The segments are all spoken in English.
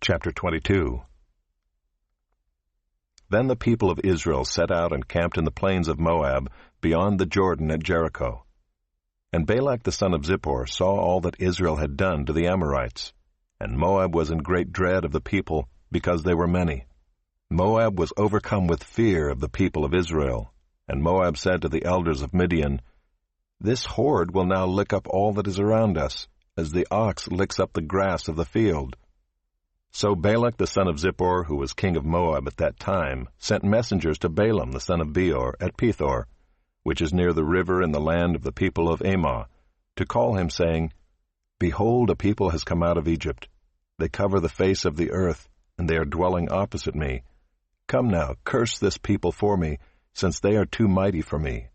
Chapter 22. Then the people of Israel set out and camped in the plains of Moab, beyond the Jordan at Jericho. And Balak the son of Zippor saw all that Israel had done to the Amorites. And Moab was in great dread of the people, because they were many. Moab was overcome with fear of the people of Israel. And Moab said to the elders of Midian, "This horde will now lick up all that is around us, as the ox licks up the grass of the field." So Balak the son of Zippor, who was king of Moab at that time, sent messengers to Balaam the son of Beor at Pethor, which is near the river in the land of the people of Ammah, to call him, saying, "Behold, a people has come out of Egypt. They cover the face of the earth, and they are dwelling opposite me. Come now, curse this people for me, since they are too mighty for me.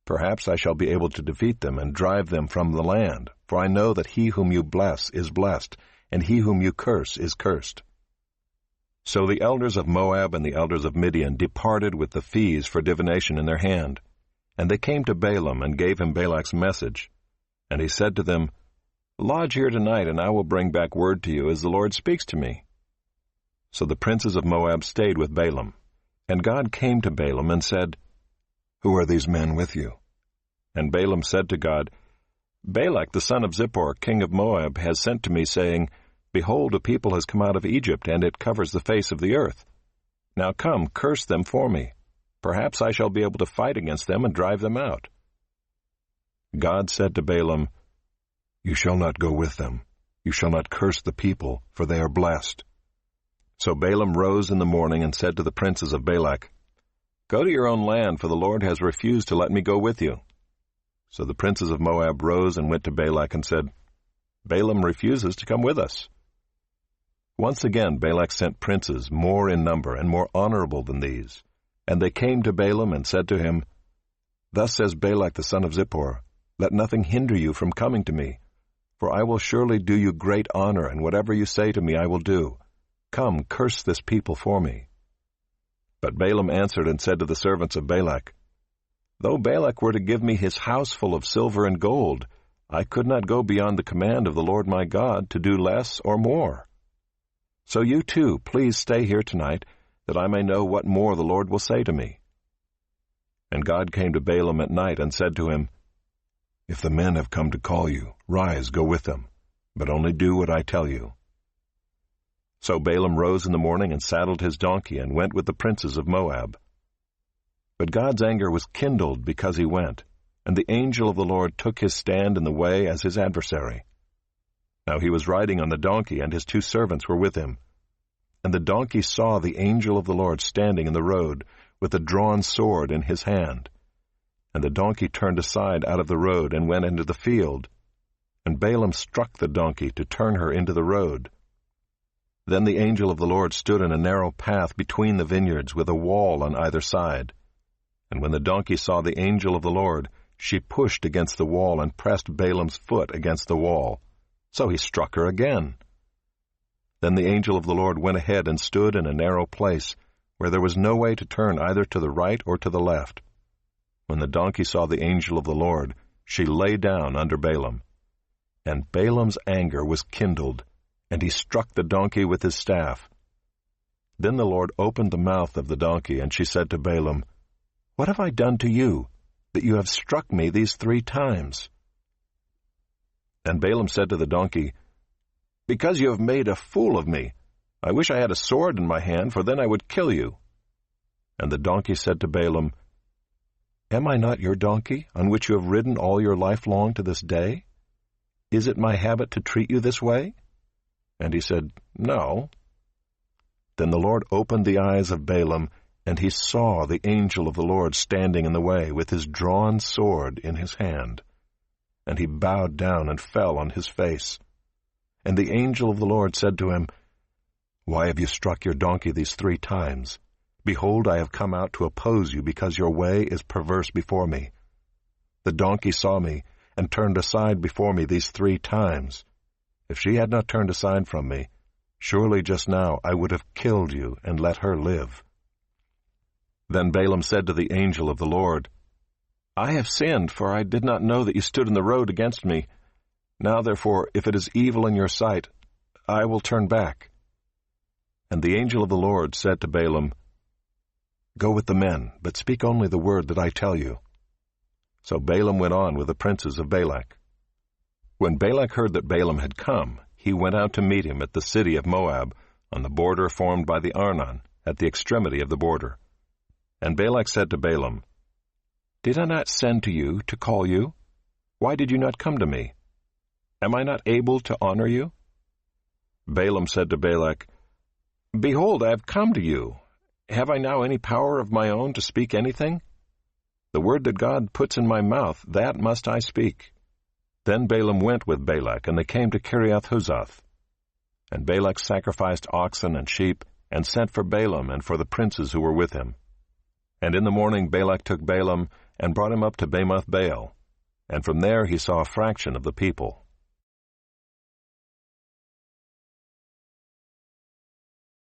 Perhaps I shall be able to defeat them and drive them from the land, for I know that he whom you bless is blessed, and he whom you curse is cursed." So the elders of Moab and the elders of Midian departed with the fees for divination in their hand. And they came to Balaam and gave him Balak's message. And he said to them, "Lodge here tonight, and I will bring back word to you as the Lord speaks to me." So the princes of Moab stayed with Balaam. And God came to Balaam and said, "Who are these men with you?" And Balaam said to God, "Balak the son of Zippor, king of Moab, has sent to me, saying, Behold, a people has come out of Egypt, and it covers the face of the earth. Now come, curse them for me. Perhaps I shall be able to fight against them and drive them out." God said to Balaam, "You shall not go with them. You shall not curse the people, for they are blessed." So Balaam rose in the morning and said to the princes of Balak, "Go to your own land, for the Lord has refused to let me go with you." So the princes of Moab rose and went to Balak and said, "Balaam refuses to come with us." Once again Balak sent princes, more in number and more honorable than these. And they came to Balaam and said to him, "Thus says Balak the son of Zippor, Let nothing hinder you from coming to me, for I will surely do you great honor, and whatever you say to me I will do. Come, curse this people for me." But Balaam answered and said to the servants of Balak, "Though Balak were to give me his house full of silver and gold, I could not go beyond the command of the Lord my God to do less or more. So you too, please stay here tonight, that I may know what more the Lord will say to me." And God came to Balaam at night and said to him, "If the men have come to call you, rise, go with them, but only do what I tell you." So Balaam rose in the morning and saddled his donkey and went with the princes of Moab. But God's anger was kindled because he went, and the angel of the Lord took his stand in the way as his adversary. Now he was riding on the donkey, and his two servants were with him. And the donkey saw the angel of the Lord standing in the road, with a drawn sword in his hand. And the donkey turned aside out of the road and went into the field. And Balaam struck the donkey to turn her into the road. Then the angel of the Lord stood in a narrow path between the vineyards, with a wall on either side. And when the donkey saw the angel of the Lord, she pushed against the wall and pressed Balaam's foot against the wall. So he struck her again. Then the angel of the Lord went ahead and stood in a narrow place, where there was no way to turn either to the right or to the left. When the donkey saw the angel of the Lord, she lay down under Balaam. And Balaam's anger was kindled, and he struck the donkey with his staff. Then the Lord opened the mouth of the donkey, and she said to Balaam, "What have I done to you, that you have struck me these 3 times?" And Balaam said to the donkey, "Because you have made a fool of me. I wish I had a sword in my hand, for then I would kill you." And the donkey said to Balaam, "Am I not your donkey, on which you have ridden all your life long to this day? Is it my habit to treat you this way?" And he said, "No." Then the Lord opened the eyes of Balaam, and he saw the angel of the Lord standing in the way with his drawn sword in his hand. And he bowed down and fell on his face. And the angel of the Lord said to him, "Why have you struck your donkey these 3 times? Behold, I have come out to oppose you, because your way is perverse before me. The donkey saw me, and turned aside before me these 3 times. If she had not turned aside from me, surely just now I would have killed you and let her live." Then Balaam said to the angel of the Lord, "I have sinned, for I did not know that you stood in the road against me. Now therefore, if it is evil in your sight, I will turn back." And the angel of the Lord said to Balaam, "Go with the men, but speak only the word that I tell you." So Balaam went on with the princes of Balak. When Balak heard that Balaam had come, he went out to meet him at the city of Moab, on the border formed by the Arnon, at the extremity of the border. And Balak said to Balaam, "Did I not send to you to call you? Why did you not come to me? Am I not able to honor you?" Balaam said to Balak, "Behold, I have come to you. Have I now any power of my own to speak anything? The word that God puts in my mouth, that must I speak." Then Balaam went with Balak, and they came to Kiriath-Huzoth. And Balak sacrificed oxen and sheep, and sent for Balaam and for the princes who were with him. And in the morning Balak took Balaam, and brought him up to Bamoth Baal, and from there he saw a fraction of the people.